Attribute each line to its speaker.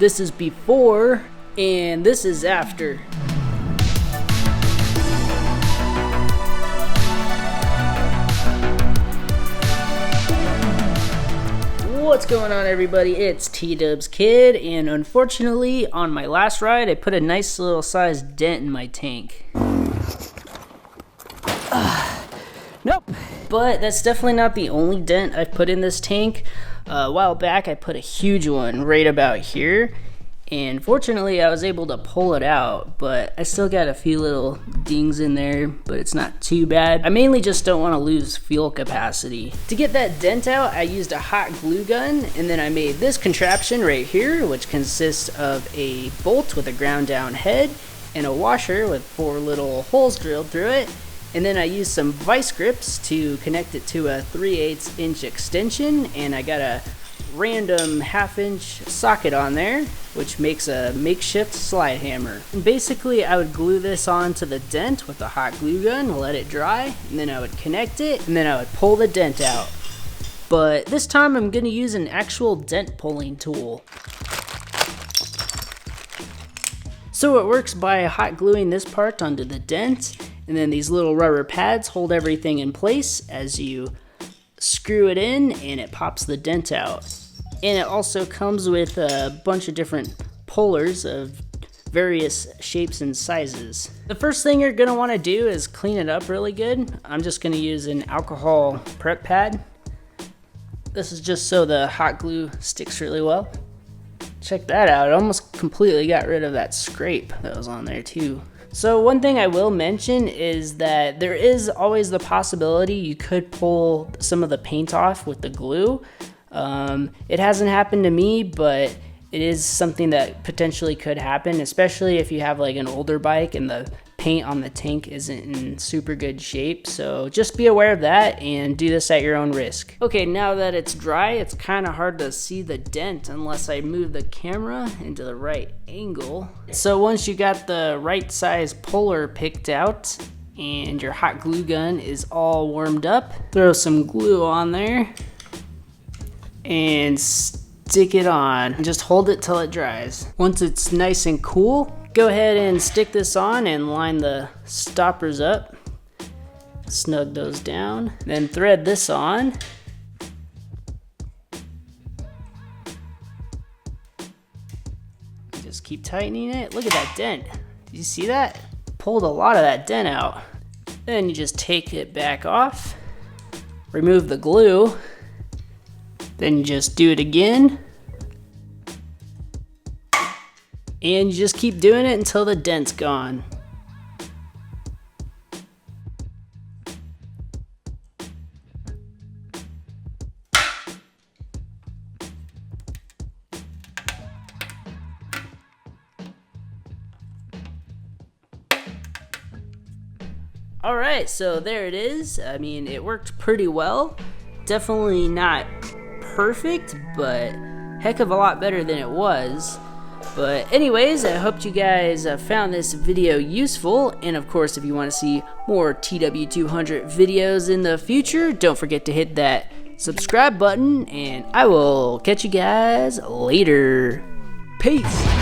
Speaker 1: This is before, and this is after. What's going on, everybody? It's TDubsKid, and unfortunately on my last ride I put a nice little sized dent in my tank. Nope. But that's definitely not the only dent I've put in this tank. A while back I put a huge one right about here, and fortunately I was able to pull it out, but I still got a few little dings in there, but it's not too bad. I mainly just don't want to lose fuel capacity. To get that dent out, I used a hot glue gun, and then I made this contraption right here, which consists of a bolt with a ground down head and a washer with 4 little holes drilled through it. And then I used some vice grips to connect it to a 3/8 inch extension, and I got a random 1/2 inch socket on there, which makes a makeshift slide hammer. And basically I would glue this onto the dent with a hot glue gun, let it dry, and then I would connect it, and then I would pull the dent out. But this time I'm going to use an actual dent pulling tool. So it works by hot gluing this part onto the dent, and then these little rubber pads hold everything in place as you screw it in, and it pops the dent out. And it also comes with a bunch of different pullers of various shapes and sizes. The first thing you're gonna wanna do is clean it up really good. I'm just gonna use an alcohol prep pad. This is just so the hot glue sticks really well. Check that out, it almost completely got rid of that scrape that was on there too. So one thing I will mention is that there is always the possibility you could pull some of the paint off with the glue. It hasn't happened to me, but it is something that potentially could happen, especially if you have like an older bike and the paint on the tank isn't in super good shape. So just be aware of that and do this at your own risk. Okay, now that it's dry, it's kind of hard to see the dent unless I move the camera into the right angle. So once you got the right size puller picked out and your hot glue gun is all warmed up, throw some glue on there and stick it on. Just hold it till it dries. Once it's nice and cool, go ahead and stick this on and line the stoppers up. Snug those down. Then thread this on. Just keep tightening it. Look at that dent. Did you see that? Pulled a lot of that dent out. Then you just take it back off. Remove the glue. Then you just do it again. And you just keep doing it until the dent's gone. Alright, so there it is. I mean, it worked pretty well. Definitely not perfect, but heck of a lot better than it was. But anyways, I hope you guys found this video useful, and of course if you want to see more TW200 videos in the future, don't forget to hit that subscribe button, and I will catch you guys later. Peace!